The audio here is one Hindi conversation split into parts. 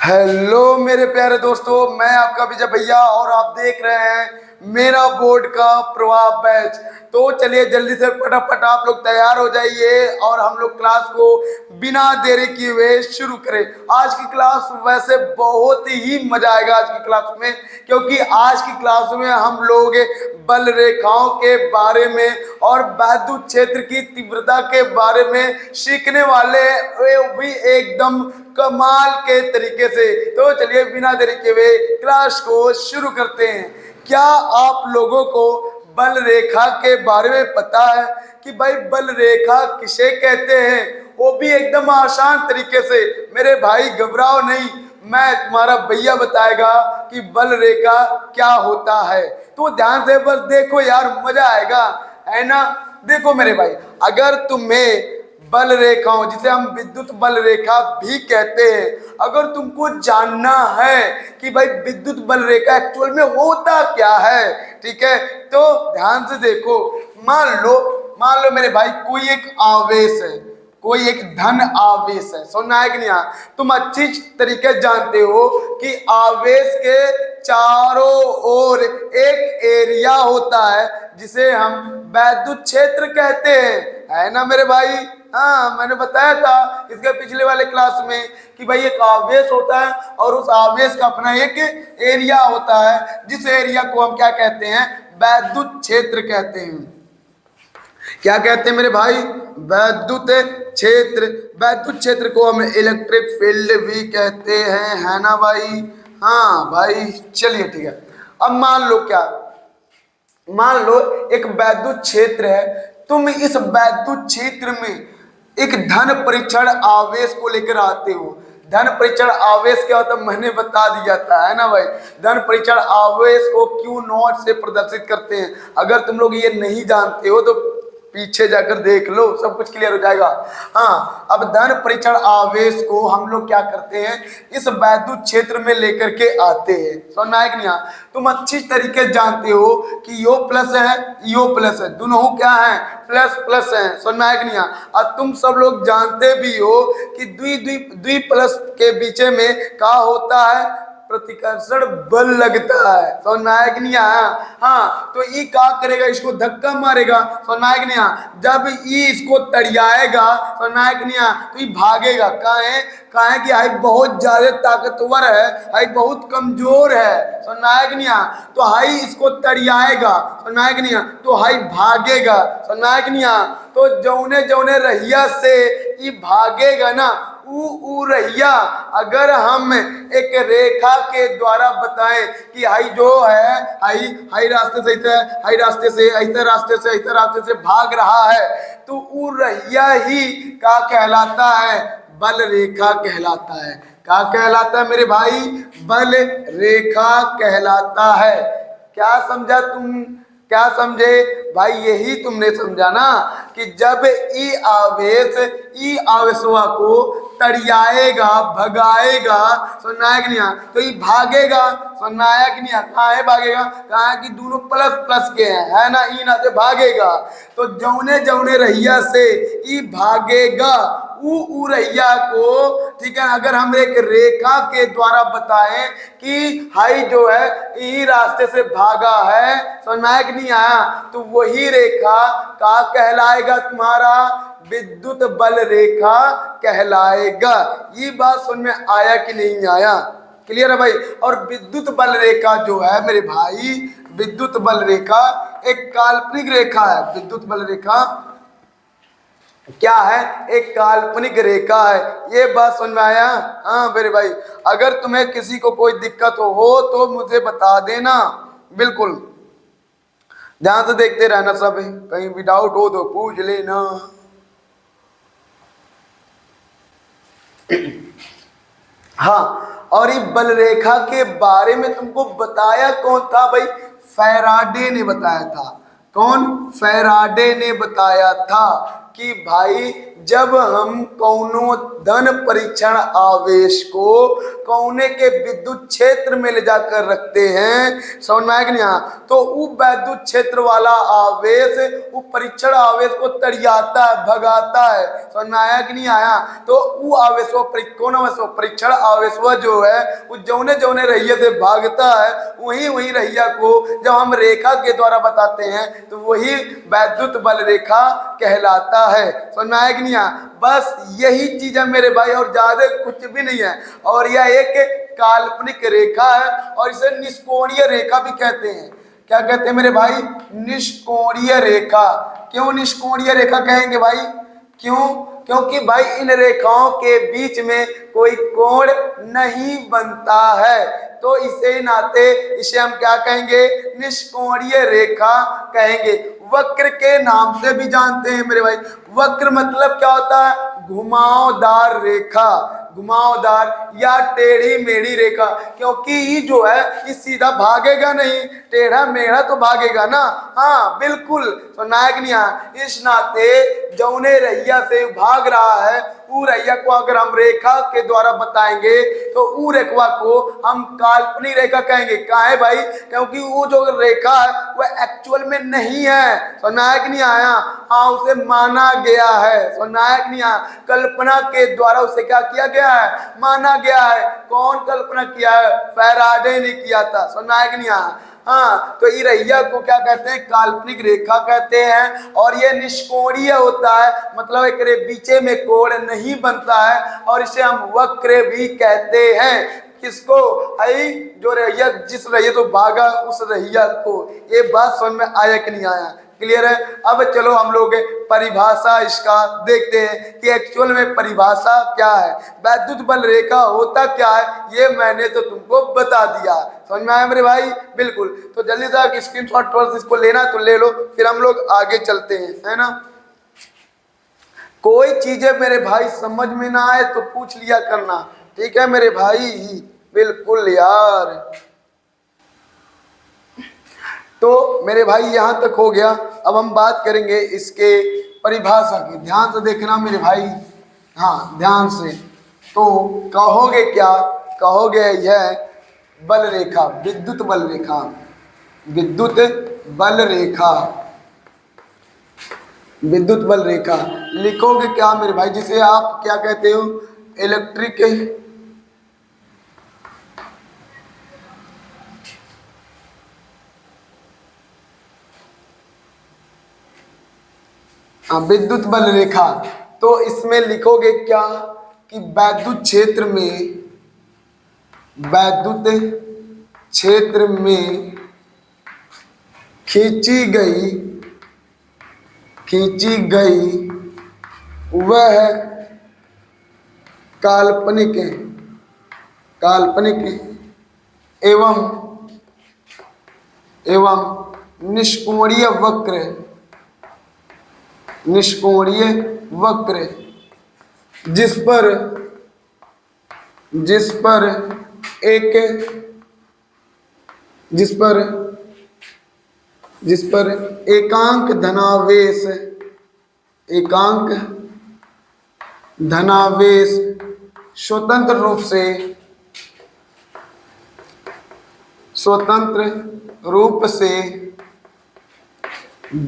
हेलो मेरे प्यारे दोस्तों, मैं आपका विजय भैया और आप देख रहे हैं मेरा बोर्ड का प्रभाव बैच। तो चलिए जल्दी से फटाफट आप लोग तैयार हो जाइए और हम लोग क्लास को बिना देरी किए हुए शुरू करें। आज की क्लास वैसे बहुत ही मजा आएगा आज की क्लास में, क्योंकि आज की क्लास में हम लोग बल रेखाओं के बारे में और वैद्युत क्षेत्र की तीव्रता के बारे में सीखने वाले वे भी एकदम कमाल के तरीके से। तो चलिए बिना देरी किए हुए क्लास को शुरू करते हैं। क्या आप लोगों को बल रेखा के बारे में पता है कि भाई बल रेखा किसे कहते हैं? वो भी एकदम आसान तरीके से। मेरे भाई घबराओ नहीं, मैं तुम्हारा भैया बताएगा कि बल रेखा क्या होता है। तो ध्यान से बस देखो यार, मजा आएगा, है ना। देखो मेरे भाई, अगर तुम्हें बल रेखाओं, जिसे हम विद्युत बल रेखा भी कहते हैं, अगर तुमको जानना है कि भाई विद्युत बल रेखा एक्चुअल में होता क्या है, ठीक है, तो ध्यान से देखो। मान लो मेरे भाई कोई एक आवेश है, कोई एक धन आवेश है। सुनना है कि नहीं? तुम अच्छी तरीके से जानते हो कि आवेश के चारों ओर एक एरिया होता है जिसे हम वैद्युत क्षेत्र कहते हैं, है ना मेरे भाई। हाँ, मैंने बताया था इसके पिछले वाले क्लास में कि भाई एक आवेश होता है और उस आवेश का अपना एक एरिया होता है, जिस एरिया को हम क्या कहते हैं? वैद्युत क्षेत्र कहते हैं। क्या कहते हैं मेरे भाई? वैद्युत क्षेत्र। वैद्युत क्षेत्र को हम इलेक्ट्रिक फील्ड भी कहते हैं, है ना भाई। हाँ भाई, चलिए ठीक है। अब मान लो एक वैद्युत क्षेत्र है। तुम इस वैद्युत क्षेत्र में एक धन परीक्षण आवेश को लेकर आते हो। धन परीक्षण आवेश क्या होता है मैंने बता दिया था, है ना भाई। धन परीक्षण आवेश को Q0 से प्रदर्शित करते हैं। अगर तुम लोग ये नहीं जानते हो तो पीछे जाकर देख लो, सब कुछ क्लियर हो जाएगा। हाँ, अब धन परीक्षण आवेश को हम लोग क्या करते हैं? इस वैद्युत क्षेत्र में लेकर के आते हैं। सुनना है कि नहीं? तुम अच्छी तरीके से जानते हो कि यो प्लस है, यो प्लस है, दोनों क्या है? प्लस प्लस है। सुनना है कि नहीं? और तुम सब लोग जानते भी हो कि द्वि प्लस के बीच में क्या होता है? प्रतिकर्षण बल लगता है। समझ में आया कि नहीं आया? हाँ, तो ई क्या करेगा? इसको धक्का मारेगा। समझ में आया कि नहीं आया? जब ई इसको तड़ियाएगा, समझ में आया कि नहीं आया, तो ई भागेगा। कहा कि हाई बहुत ज्यादा ताकतवर है, हाई बहुत कमजोर है। समझ में आया कि नहीं आया? तो हाई इसको तड़ियाएगा, समझ में आया कि नहीं आया, तो हाई भागेगा। समझ में आया कि नहीं आया? तो जौने जौने रहिया से ई भागेगा ना, ऊ रहिया अगर हम एक रेखा के द्वारा बताएं कि हाई जो है हाई रास्ते से ऐसे, हाई रास्ते से ऐसे, रास्ते से ऐसे, रास्ते से भाग रहा है, तो ऊ रहिया ही क्या कहलाता है? बल रेखा कहलाता है। क्या कहलाता है मेरे भाई? बल रेखा कहलाता है। क्या समझा तुम? क्या समझे भाई? यही तुमने समझा ना कि जब ई आवेशवा को तड़ियाएगा, भगाएगा, सुनना है कि नहीं? तो ये भागेगा। सुनना है कि नहीं? कहाँ है भागेगा? कहा है कि दोनों प्लस प्लस के हैं, है ना। ई ना से भागेगा, तो जौने जौने रहिया से ई भागेगा ऊ रहिया को, ठीक है, अगर हम एक रेखा के द्वारा बताएं कि हाई जो है ई रास्ते से भागा है, समझ में आया कि नहीं आया, तो वही रेखा का कहलाएगा तुम्हारा विद्युत बल रेखा कहलाएगा। ये बात समझ में आया कि नहीं आया? क्लियर है भाई। और विद्युत बल रेखा जो है मेरे भाई, विद्युत बल रेखा एक काल्पनिक रेखा है। विद्युत बल रेखा क्या है? एक काल्पनिक रेखा है। ये बात समझ में आया? हाँ मेरे भाई, अगर तुम्हें किसी को कोई दिक्कत हो तो मुझे बता देना, बिल्कुल ध्यान से देखते रहना सब। कहीं भी डाउट हो तो पूछ लेना। हाँ, और ये बल रेखा के बारे में तुमको बताया कौन था भाई? फैराडे ने बताया था। कौन? फैराडे ने बताया था। कि भाई जब हम कौनो धन परीक्षण आवेश को कौने के विद्युत क्षेत्र में ले जाकर रखते हैं, समझ में आया कि नहीं आया, तो वो विद्युत क्षेत्र वाला आवेश वो परीक्षण आवेश को तड़ियाता है, भगाता है। समझ में आया कि नहीं आया? तो वो आवेश कौन आवेश परीक्षण आवेश जो है वो जौने जौने रहिया से भागता है, वही वही रहिया को जब हम रेखा के द्वारा बताते हैं तो वही वैद्युत बल रेखा कहलाता है। समझ में आया कि नहीं आया? बस यही चीज है मेरे भाई, और ज्यादा कुछ भी नहीं है। और यह एक काल्पनिक रेखा है और इसे निष्कोणीय रेखा भी कहते हैं। क्या कहते हैं मेरे भाई? निष्कोणीय रेखा। क्यों निष्कोणीय रेखा कहेंगे भाई? क्यों? क्योंकि भाई इन रेखाओं के बीच में कोई कोण नहीं बनता है, तो इसे नाते इसे हम क्या कहेंगे? निष्कोणीय रेखा कहेंगे। वक्र के नाम से भी जानते हैं मेरे भाई। वक्र मतलब क्या होता है? घुमावदार रेखा, घुमावदार या टेढ़ी मेढ़ी रेखा। क्योंकि ये जो है ये सीधा भागेगा नहीं, टेढ़ा मेढ़ा तो भागेगा ना। हाँ बिल्कुल, तो नायक नहीं है। इस नाते जौने रैया से भाग रहा है वो रैया को अगर हम रेखा के द्वारा बताएंगे तो वो रेखा को हम काल्पनिक रेखा कहेंगे। काहे भाई? क्योंकि वो जो रेखा है वो एक्चुअल में नहीं है। तो नायक नहीं आया, हाँ उसे माना गया है। तो नायक नहीं आया, कल्पना के द्वारा उसे क्या किया गया है? माना गया है। कौन कल्पना किया है? फैराडे ने किया था। तो नायक नहीं आया। हाँ, तो ये रैया को क्या कहते हैं? काल्पनिक रेखा कहते हैं। और ये निष्कोणीय होता है, मतलब एक बीचे में कोण नहीं बनता है, और इसे हम वक्र भी कहते हैं। किसको? आई जो रैया, जिस रैया तो भागा उस रैया को। ये बात समझ में आया कि नहीं आया? क्लियर है? अब चलो हम लोग परिभाषा इसका देखते हैं कि एक्चुअल में परिभाषा क्या है। वैद्युत बल रेखा होता क्या है ये मैंने तो तुमको बता दिया। समझ में आया मेरे भाई? बिल्कुल। तो जल्दी से स्क्रीनशॉट पर इसको लेना तो ले लो, फिर हम लोग आगे चलते हैं, है ना। कोई चीजें मेरे भाई समझ में ना आए तो पूछ लिया करना, ठीक है मेरे भाई? बिल्कुल यार। तो मेरे भाई यहां तक हो गया। अब हम बात करेंगे इसके परिभाषा की। ध्यान से देखना मेरे भाई, हाँ ध्यान से। तो कहोगे क्या? कहोगे यह बल रेखा, विद्युत बल रेखा, विद्युत बल रेखा, विद्युत बल रेखा लिखोगे क्या मेरे भाई? जिसे आप क्या कहते हो? इलेक्ट्रिक विद्युत बल रेखा। तो इसमें लिखोगे क्या कि वैद्युत क्षेत्र में, वैद्युत क्षेत्र में खींची गई वह काल्पनिक एवं निष्कोणीय वक्र जिस पर एकांक धनावेश स्वतंत्र रूप से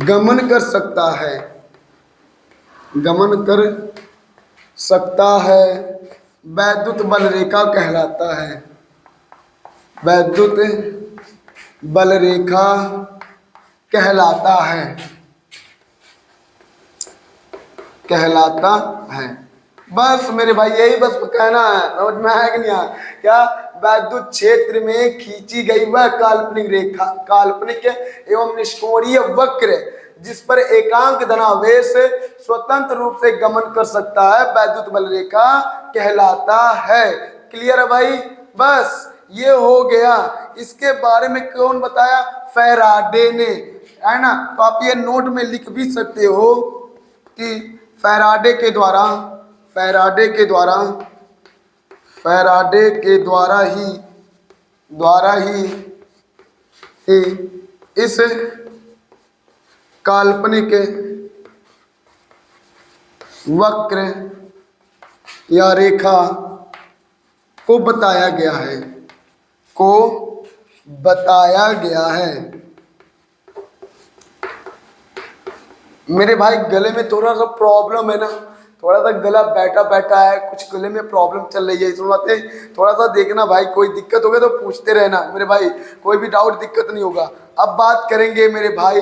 गमन कर सकता है वैद्युत बल रेखा कहलाता है। वैद्युत बल रेखा कहलाता है। बस मेरे भाई यही बस कहना है, समझ में आया कि नहीं आया? क्या? वैद्युत क्षेत्र में खींची गई वह काल्पनिक रेखा, काल्पनिक एवं निष्कोणीय वक्र जिस पर एकांक धनावेश स्वतंत्र रूप से गमन कर सकता है, वैद्युत बल रेखा कहलाता है। क्लियर है भाई? बस ये हो गया। इसके बारे में कौन बताया? फैराडे ने, है ना। तो आप ये नोट में लिख भी सकते हो कि फैराडे के द्वारा ही इस काल्पनिक वक्र या रेखा को बताया गया है, को बताया गया है। मेरे भाई गले में थोड़ा सा प्रॉब्लम है ना, थोड़ा सा गला बैठा बैठा है, कुछ गले में प्रॉब्लम चल रही है, इस बात थोड़ा सा देखना भाई, कोई दिक्कत होगी तो पूछते रहना मेरे भाई, कोई भी डाउट दिक्कत नहीं होगा। अब बात करेंगे मेरे भाई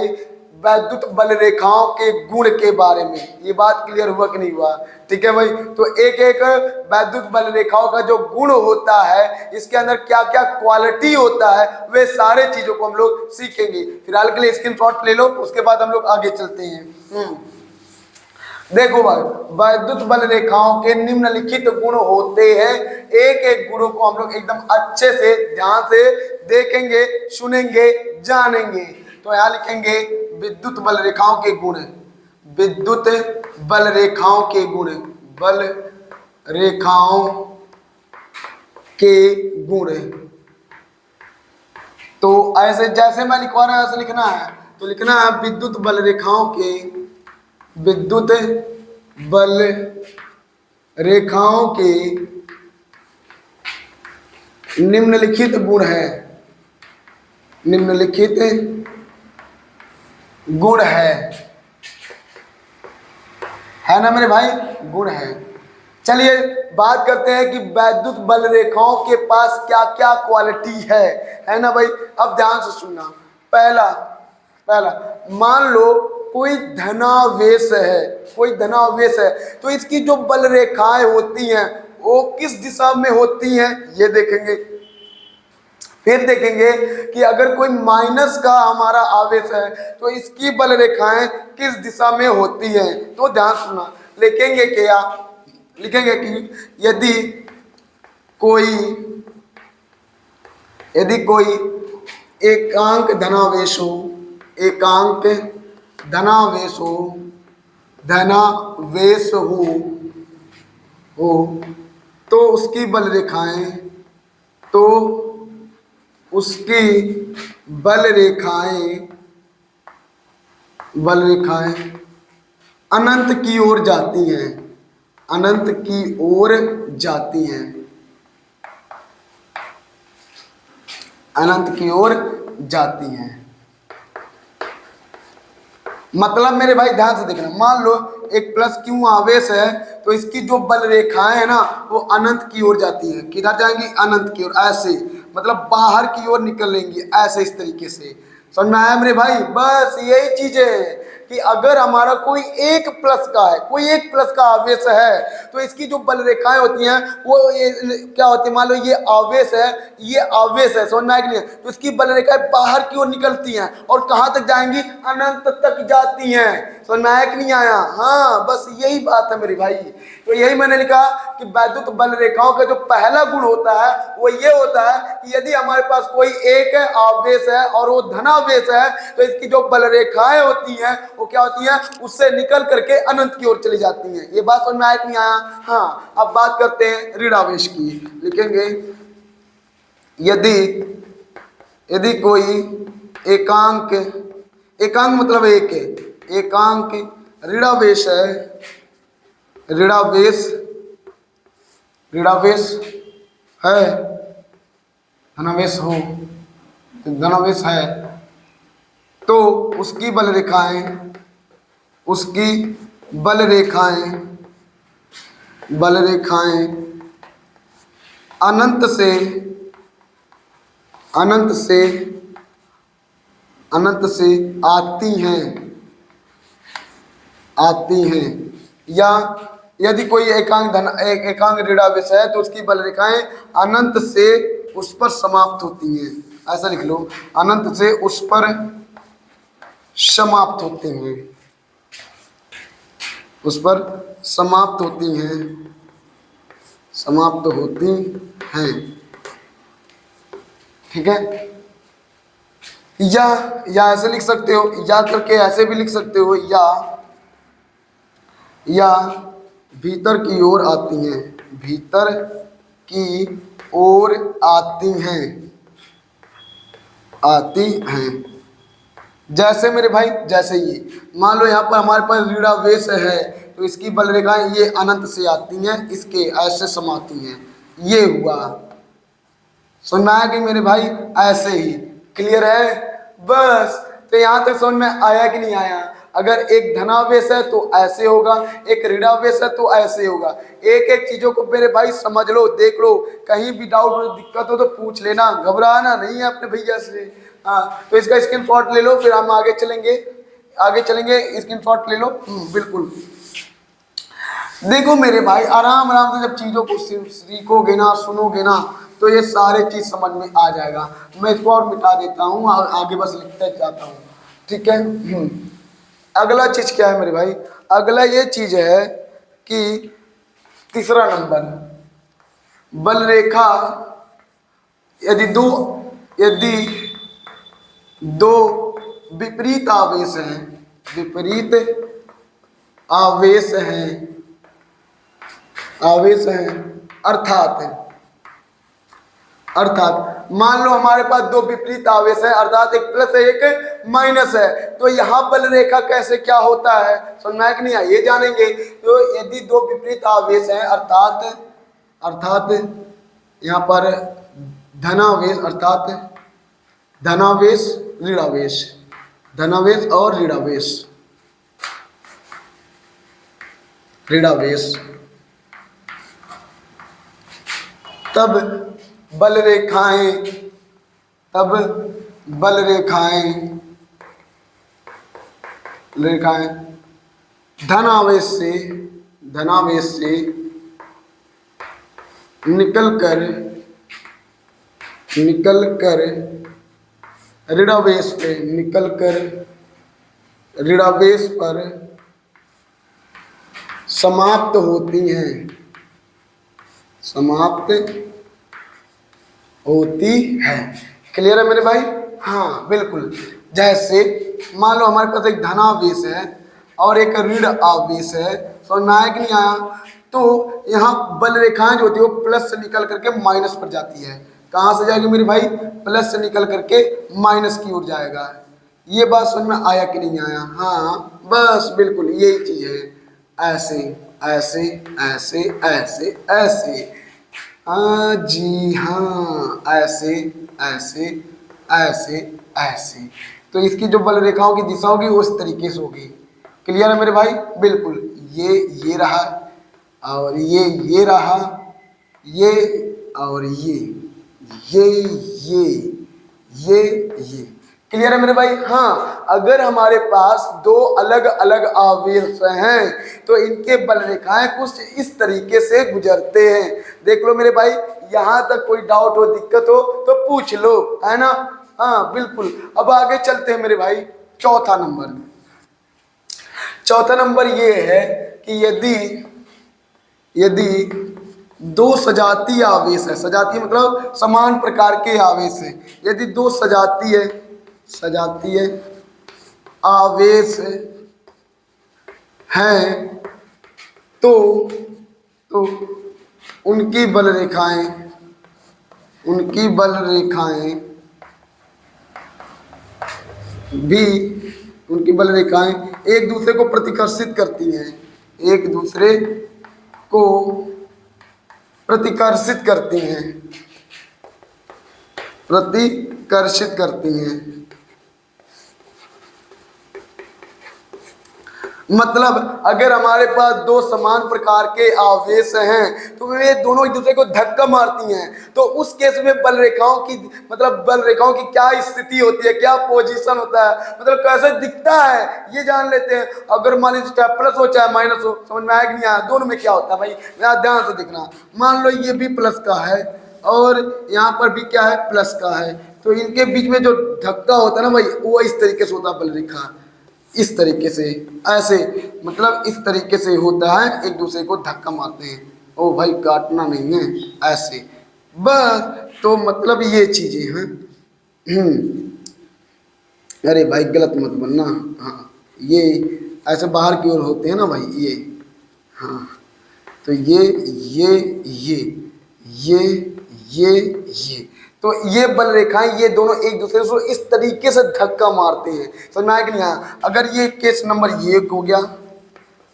वैद्युत बल रेखाओं के गुण के बारे में। ये बात क्लियर हुआ कि नहीं हुआ? ठीक है भाई, तो एक एक वैद्युत बल रेखाओं का जो गुण होता है, इसके अंदर क्या क्या क्वालिटी होता है, वे सारे चीजों को हम लोग सीखेंगे। फिलहाल के लिए स्क्रीनशॉट ले लो, उसके बाद हम लोग आगे चलते हैं। देखो भाई, वैद्युत बल रेखाओं के निम्नलिखित गुण होते हैं। एक एक गुणों को हम लोग एकदम अच्छे से ध्यान से देखेंगे, सुनेंगे, जानेंगे। तो यहां लिखेंगे विद्युत बल रेखाओं के गुण, विद्युत बल रेखाओं के गुण, बल रेखाओं के गुण। तो ऐसे जैसे मैं लिखवा रहा हूं ऐसे लिखना है, तो लिखना है विद्युत बल रेखाओं के, विद्युत बल रेखाओं के निम्नलिखित गुण है, निम्नलिखित गुण है ना मेरे भाई, गुण है। चलिए बात करते हैं कि वैद्युत बल रेखाओं के पास क्या क्या क्वालिटी है ना भाई। अब ध्यान से सुनना। पहला मान लो कोई धनावेश है, कोई धनावेश है, तो इसकी जो बल रेखाएं होती हैं वो किस दिशा में होती हैं, ये देखेंगे। फिर देखेंगे कि अगर कोई माइनस का हमारा आवेश है तो इसकी बल रेखाएं किस दिशा में होती हैं। तो ध्यान सुना, लिखेंगे क्या, लिखेंगे कि यदि कोई एकांक धनावेश हो, एकांक धनावेश हो तो उसकी बल रेखाएं, तो उसकी बल रेखाएं अनंत की ओर जाती हैं, अनंत की ओर जाती हैं, अनंत की ओर जाती हैं। मतलब मेरे भाई ध्यान से देखना, मान लो एक प्लस क्यू आवेश है तो इसकी जो बल रेखाएं है ना वो अनंत की ओर जाती है। किधर जाएंगी? अनंत की ओर, ऐसे मतलब बाहर की ओर निकलेंगी, ऐसे इस तरीके से। समझ में आया मेरे भाई? बस यही चीज है कि अगर हमारा कोई एक प्लस का है, कोई एक प्लस का आवेश है तो इसकी जो बल रेखाएं होती हैं वो ये क्या होती है, मान लो ये आवेश है, ये आवेश है, समझ में आया कि नहीं? तो इसकी बल रेखाएं बाहर की ओर निकलती हैं और कहां तक जाएंगी? अनंत तक जाती हैं। समझ में आया कि नहीं आया? हाँ, बस यही बात है मेरे भाई। तो यही मैंने लिखा कि वैद्युत बल रेखाओं का जो पहला गुण होता है वो ये होता है कि यदि हमारे पास कोई एक आवेश है और वो धनावेश है तो इसकी जो बल रेखाएं होती हैं वो क्या होती हैं? उससे निकल करके अनंत की ओर चली जाती हैं। ये बात समझ में आया कि नहीं आया? हाँ, अब बात करते हैं ऋणावेश की। लिखेंगे यदि कोई एकांक, एकांक मतलब एक है, एकांक ऋणावेश है, ऋणावेश है, धनावेश हो, धनावेश है तो उसकी बल रेखाएं, उसकी बल रेखाएं अनंत से आती हैं। या यदि कोई एकांक ऋणावेश है तो उसकी बल रेखाएं अनंत से उस पर समाप्त होती हैं। ऐसा लिख लो, अनंत से उस पर समाप्त होती हैं, उस पर समाप्त होती हैं, समाप्त होती हैं। ठीक है? या ऐसे लिख सकते हो, या करके ऐसे भी लिख सकते हो, या भीतर की ओर आती हैं, भीतर की ओर आती हैं। जैसे मेरे भाई, जैसे ये मान लो यहाँ पर हमारे पास ऋणावेश है, तो इसकी बल रेखाएं ये अनंत से आती हैं, इसके ऐसे समाती हैं। ये हुआ, समझ में आया कि मेरे भाई? ऐसे ही क्लियर है बस। तो यहाँ तक समझ में आया कि नहीं आया? अगर एक धनावेश है तो ऐसे होगा, एक ऋणावेश है तो ऐसे होगा। एक एक चीजों को मेरे भाई समझ लो, देख लो, कहीं भी डाउट हो, दिक्कत हो तो पूछ लेना, घबराना नहीं है अपने भैया से। हाँ, तो इसका स्क्रीनशॉट ले लो, फिर हम आगे चलेंगे। स्क्रीनशॉट ले लो। बिल्कुल। देखो मेरे भाई, आराम आराम से जब चीजों को सीखोगे ना, सुनोगे ना, तो ये सारे चीज समझ में आ जाएगा। मैं इसको और मिटा देता हूँ, आगे बस लिखते जाता हूँ, ठीक है। अगला चीज क्या है मेरे भाई? अगला ये चीज है कि तीसरा नंबर, बल रेखा यदि दो विपरीत आवेश हैं, अर्थात मान लो हमारे पास दो विपरीत आवेश है, अर्थात एक प्लस है एक माइनस है, तो यहाँ बल रेखा कैसे क्या होता है समझ में आया कि नहीं आया? ये जानेंगे। तो यदि दो विपरीत आवेश हैं, अर्थात यहाँ पर धनावेश, अर्थात धनावेश और ऋणावेश, तब बल रेखाएं धनावेश से निकल कर ऋणावेश पर समाप्त होती है। क्लियर है मेरे भाई? हाँ बिल्कुल। जैसे मान लो हमारे पास एक धनावेश है और एक ऋण आवेश है, समझ में आया कि नहीं आया? तो यहाँ बल रेखाएं जो होती है वो प्लस से निकल करके माइनस पर जाती है। कहाँ से जाएगी मेरे भाई? प्लस से निकल करके माइनस की ओर जाएगा। ये बात समझ में आया कि नहीं आया? हाँ बस बिल्कुल यही चीज है। ऐसे हाँ जी हाँ, ऐसे। तो इसकी जो बल रेखाओं की दिशा होगी वो इस तरीके से होगी। क्लियर है मेरे भाई? बिल्कुल। ये रहा और ये रहा, ये और ये। क्लियर है मेरे भाई? हाँ, अगर हमारे पास दो अलग अलग आवेश हैं तो इनके बल रेखाएं कुछ इस तरीके से गुजरते हैं। देख लो मेरे भाई, यहाँ तक कोई डाउट हो, दिक्कत हो तो पूछ लो, है ना? हाँ बिल्कुल। अब आगे चलते हैं मेरे भाई। चौथा नंबर ये है कि यदि दो सजातीय आवेश है, सजातीय मतलब समान प्रकार के आवेश है, यदि दो सजातीय आवेश हैं तो उनकी बल रेखाएं एक दूसरे को प्रतिकर्षित करती हैं, प्रतिकर्षित करती हैं। मतलब अगर हमारे पास दो समान प्रकार के आवेश हैं तो वे दोनों एक दूसरे को धक्का मारती हैं, तो उस केस में बल रेखाओं की क्या स्थिति होती है, क्या पोजीशन होता है, मतलब कैसे दिखता है ये जान लेते हैं। अगर मान लीजिए चाहे प्लस हो चाहे माइनस हो, समझ में आया कि नहीं आया? दोनों में क्या होता है भाई, ध्यान से देखना। मान लो ये भी प्लस का है और यहाँ पर भी क्या है, प्लस का है, तो इनके बीच में जो धक्का होता है ना भाई, वो इस तरीके से होता है। बल रेखा इस तरीके से, ऐसे मतलब इस तरीके से होता है, एक दूसरे को धक्का मारते हैं। ओ भाई काटना नहीं है, ऐसे बस। तो मतलब ये चीजें हैं। अरे भाई गलत मत बनना। हाँ, ये ऐसे बाहर की ओर होते हैं ना भाई, ये। हाँ, तो ये तो ये बल रेखाएं ये दोनों एक दूसरे को इस तरीके से धक्का मारते हैं। समझ में आया कि नहीं आया? अगर ये केस नंबर ये हो गया,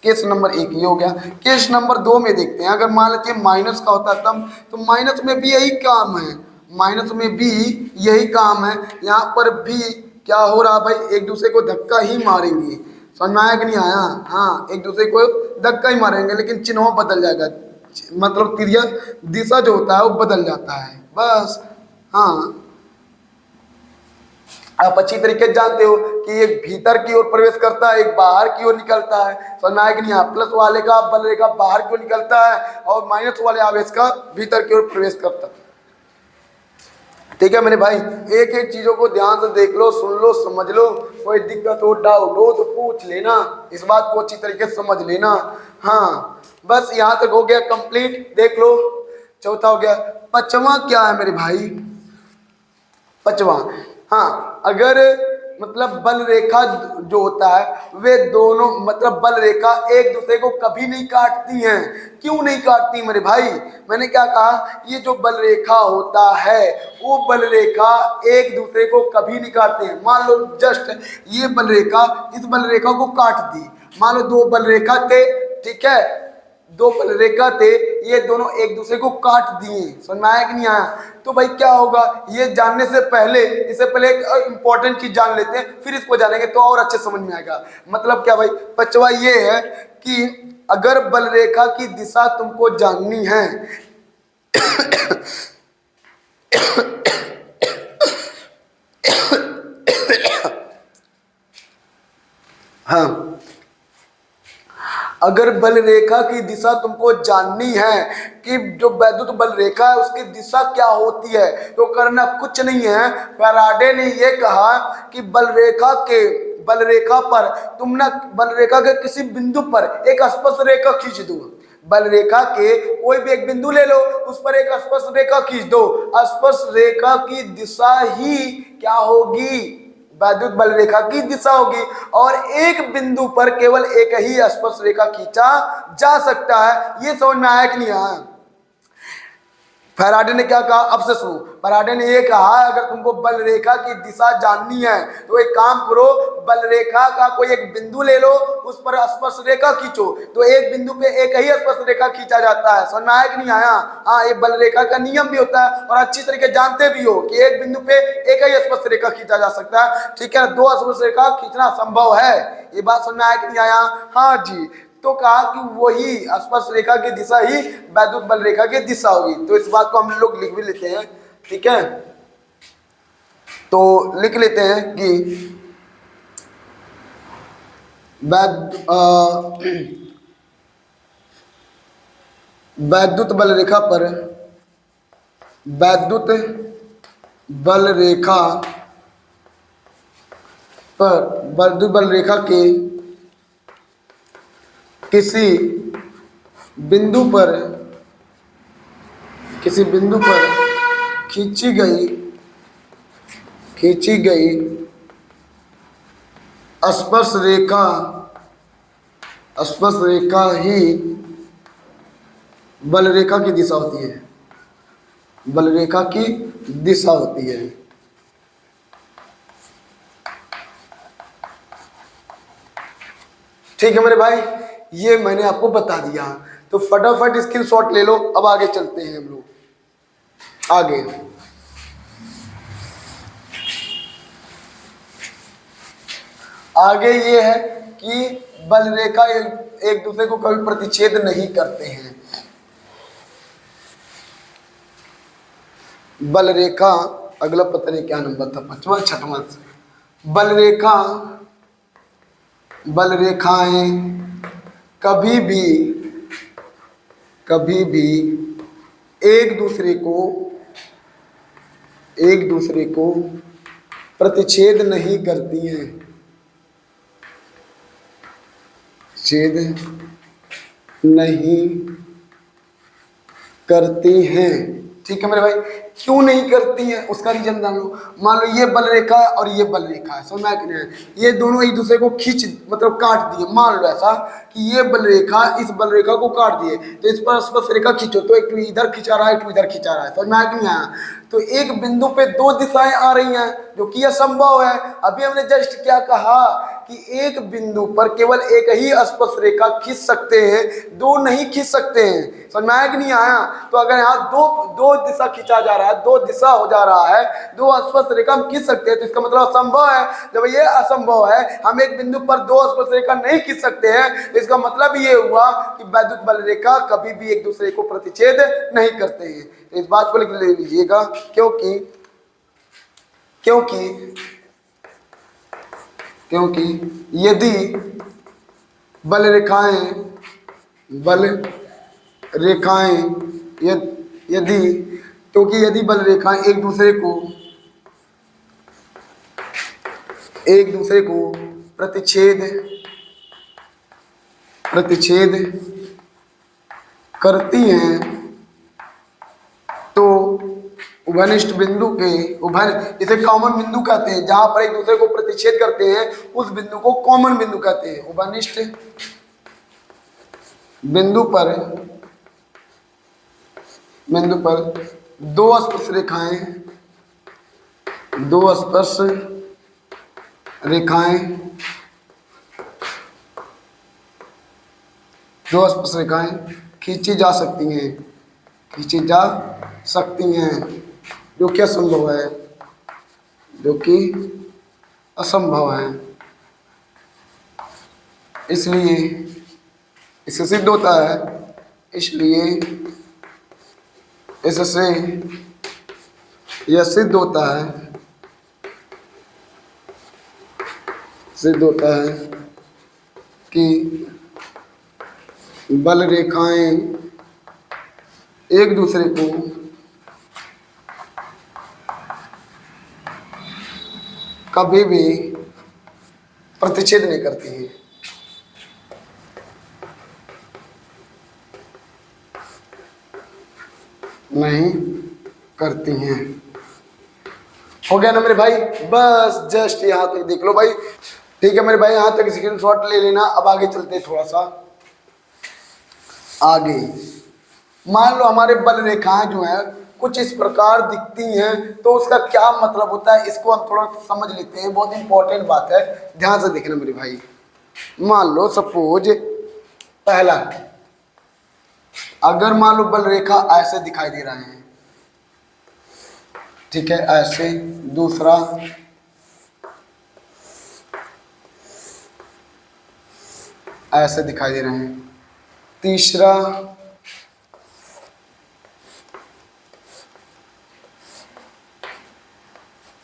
केस नंबर 1 ये हो गया। केस नंबर 2 में देखते हैं, अगर मान लेते हैं माइनस का होता तब, तो माइनस में भी यही काम है, माइनस में भी यही काम है। यहाँ पर भी क्या हो रहा भाई, एक दूसरे को धक्का ही मारेंगे। समझ में आया कि नहीं आया? हाँ, एक दूसरे को धक्का ही मारेंगे, लेकिन चिन्ह बदल जाएगा, मतलब तिर्यक दिशा जो होता है वो बदल जाता है बस। हाँ, आप अच्छी तरीके से जानते हो कि एक भीतर की ओर प्रवेश करता है, एक बाहर की ओर निकलता है। समझ में आया कि नहीं? प्लस वाले का बल रेखा बाहर की ओर निकलता है और माइनस वाले आवेश का भीतर की ओर प्रवेश करता है। ठीक है मेरे भाई, एक एक चीजों को ध्यान से देख लो, सुन लो, समझ लो। कोई दिक्कत हो, डाउट हो तो पूछ लेना, इस बात को अच्छी तरीके से समझ लेना। हाँ, बस यहाँ तक हो गया कंप्लीट, देख लो। चौथा हो गया। पांचवा क्या है मेरे भाई? पांचवा, हाँ, अगर मतलब बल रेखा जो होता है वे दोनों मतलब बल रेखा एक दूसरे को कभी नहीं काटती हैं। क्यों नहीं काटती मेरे भाई? मैंने क्या कहा, ये जो बल रेखा होता है वो बल रेखा एक दूसरे को कभी नहीं काटते हैं। मान लो जस्ट ये बल रेखा इस बल रेखा को काट दी, मान लो दो बल रेखा थे, ठीक है, दो बल रेखा थे, ये दोनों एक दूसरे को काट दिए। समझ में आया कि नहीं आया? तो भाई क्या होगा, ये जानने से पहले, इससे पहले एक इंपॉर्टेंट चीज जान लेते हैं, फिर इसको जानेंगे तो और अच्छे समझ में आएगा। मतलब क्या भाई, पांचवा ये है कि अगर बल रेखा की दिशा तुमको जाननी है हाँ, अगर बल रेखा की दिशा तुमको जाननी है कि जो वैद्युत बल रेखा है उसकी दिशा क्या होती है, तो करना कुछ नहीं है। फैराडे ने यह कहा कि बल रेखा पर तुम ना बल रेखा के किसी बिंदु पर एक स्पर्श रेखा खींच दो। बल रेखा के कोई भी एक बिंदु ले लो, उस पर एक स्पर्श रेखा खींच दो। स्पर्श रेखा की दिशा ही क्या होगी? वैद्युत बल रेखा की दिशा होगी। और एक बिंदु पर केवल एक ही स्पर्श रेखा खींचा जा सकता है। ये समझ में आया कि नहीं आया? फैराडे ने क्या कहा, अब से सुनो। फैराडे ने ये कहा, अगर तुमको बल रेखा की दिशा जाननी है तो एक काम करो, बल रेखा का कोई एक बिंदु ले लो, उस पर स्पर्श रेखा खींचो, तो एक बिंदु पे एक ही स्पर्श रेखा खींचा जाता है। समझ में आया कि नहीं आया? हाँ, ये बल रेखा का नियम भी होता है और अच्छी तरीके जानते भी हो कि एक बिंदु पे एक ही स्पर्श रेखा खींचा जा सकता है। ठीक है, दो स्पर्श रेखा खींचना संभव है। ये बात समझ में आया कि नहीं आया? हाँ जी। तो कहा कि वही स्पर्श रेखा की दिशा ही वैद्युत बल रेखा की दिशा होगी। तो इस बात को हम लोग लिख भी लेते हैं, ठीक है। तो लिख लेते हैं कि वैद्युत बल रेखा पर वैद्युत बल रेखा पर वैद्युत बल रेखा के किसी बिंदु पर खींची गई स्पर्श रेखा ही बल रेखा की दिशा होती है। बल रेखा की दिशा होती है। ठीक है मेरे भाई, ये मैंने आपको बता दिया। तो फटाफट स्क्रीनशॉट ले लो। अब आगे चलते हैं हम लोग आगे। आगे ये है कि बल रेखा एक दूसरे को कभी प्रतिच्छेद नहीं करते हैं। बल रेखा, अगला पता नहीं क्या नंबर था, 5वां 6वां। बल रेखाएं कभी भी एक दूसरे को प्रतिच्छेद नहीं करती हैं। छेद नहीं करती हैं। ठीक है मेरे भाई, क्यों नहीं करती हैं उसका रीजन जान लो। मान लो ये बल रेखा और ये बल रेखा है, समझ में आया कि नहीं? ये दोनों एक दूसरे को मतलब काट दिए। मान लो ऐसा कि ये बल रेखा इस बल रेखा को काट दिए, तो इस पर स्पर्श रेखा खींचो, तो एक इधर खिंचा रहा है, एक इधर खिंचा रहा है। समझ में आया कि नहीं आया? तो एक बिंदु पे दो दिशाएं आ रही हैं, जो कि असंभव है। अभी हमने जस्ट क्या कहा कि एक बिंदु पर केवल एक ही स्पर्श रेखा खींच सकते हैं, दो नहीं खींच सकते हैं। समझ में आया कि नहीं आया? तो अगर यहाँ दो दिशा खींचा जा रहा है, दो दिशा हो जा रहा है, दो स्पर्श रेखा हम खींच सकते हैं, तो इसका मतलब असंभव है। जब ये असंभव है, हम एक बिंदु पर दो स्पर्श रेखा नहीं खींच सकते हैं, इसका मतलब ये हुआ कि वैद्युत बल रेखा कभी भी एक दूसरे को प्रतिच्छेद नहीं करते हैं। तो इस बात को लिख ले लीजिएगा, क्योंकि यदि बल बल रेखाएं एक दूसरे को प्रतिच्छेद करती हैं, तो उभयनिष्ठ बिंदु के इसे कॉमन बिंदु कहते हैं। जहां पर एक दूसरे को प्रतिच्छेद करते हैं उस बिंदु को कॉमन बिंदु कहते हैं। उभयनिष्ठ बिंदु पर दो स्पर्श रेखाएं खींची जा सकती हैं, जो कि असंभव है। इसलिए इससे सिद्ध होता है, इससे यह सिद्ध होता है कि बल रेखाएं एक दूसरे को कभी भी प्रतिच्छेद नहीं करती हैं। हो गया ना मेरे भाई? बस जस्ट यहाँ तक देख लो भाई। ठीक है मेरे भाई, यहाँ तक स्क्रीनशॉट ले लेना। अब आगे चलते हैं थोड़ा सा आगे। मान लो हमारे बल रेखाएं जो हैं कुछ इस प्रकार दिखती हैं, तो उसका क्या मतलब होता है, इसको हम थोड़ा समझ लेते हैं। बहुत इंपॉर्टेंट बात है, ध्यान से देखना मेरे भाई। मान लो सपोज पहला, अगर मान लो बल रेखा ऐसे दिखाई दे रहे हैं, ठीक है, ऐसे। दूसरा, ऐसे दिखाई दे रहे हैं। तीसरा,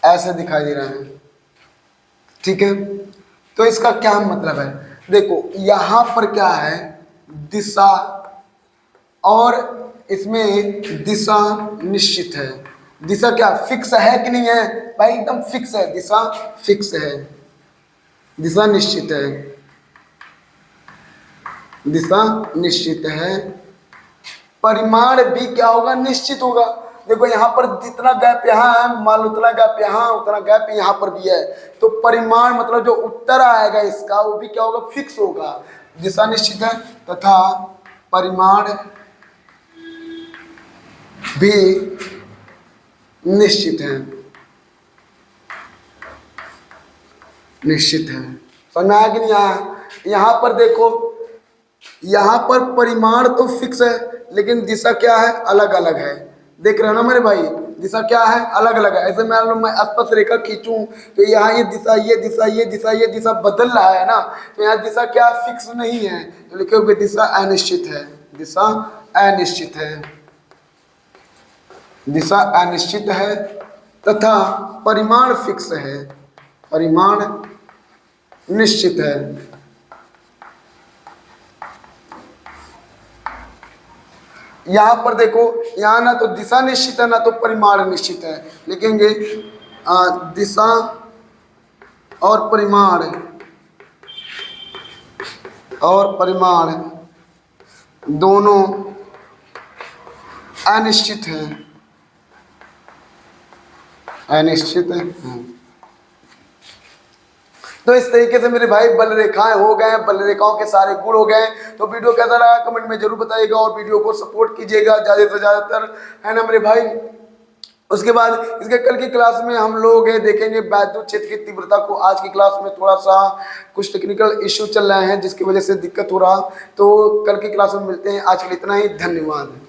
ऐसे दिखाई दे रहे हैं। ठीक है, तो इसका क्या मतलब है? देखो यहां पर क्या है, दिशा, और इसमें दिशा निश्चित है। दिशा क्या फिक्स है कि नहीं है भाई? एकदम फिक्स है, दिशा फिक्स है, दिशा निश्चित है, दिशा निश्चित है। परिमाण भी क्या होगा? निश्चित होगा। देखो यहाँ पर जितना गैप यहाँ है, मान लो उतना गैप यहाँ, उतना गैप यहाँ पर भी है, तो परिमाण मतलब जो उत्तर आएगा इसका वो भी क्या होगा? फिक्स होगा। दिशा निश्चित है तथा परिमाण भी निश्चित है। समझ में आया कि नहीं आया? यहाँ पर देखो, यहाँ पर परिमाण तो फिक्स है, लेकिन दिशा क्या है? अलग अलग है। देख रहे हो ना मेरे भाई? दिशा क्या है? अलग अलग है। ऐसे मान लो मैं स्पर्श रेखा खींचूं, तो यहाँ ये दिशा बदल रहा है ना, तो यहाँ दिशा क्या फिक्स नहीं है, तो लिखोगे दिशा अनिश्चित है। दिशा अनिश्चित है तथा परिमाण फिक्स है, परिमाण निश्चित है। यहाँ पर देखो, यहाँ ना तो दिशा निश्चित है ना तो परिमाण निश्चित है। लिखेंगे दिशा और परिमाण दोनों अनिश्चित है। तो इस तरीके से मेरे भाई बल रेखाएं हो गए, बल रेखाओं के सारे गुण हो गए। तो वीडियो कैसा लगा कमेंट में जरूर बताइएगा, और वीडियो को सपोर्ट कीजिएगा ज़्यादा से ज़्यादातर, है ना मेरे भाई? उसके बाद इसके कल की क्लास में हम लोग देखेंगे वैद्युत क्षेत्र की तीव्रता को। आज की क्लास में थोड़ा सा कुछ टेक्निकल इश्यू चल रहे हैं जिसकी वजह से दिक्कत हो रहा, तो कल की क्लास में मिलते हैं। आज के लिए इतना ही, धन्यवाद।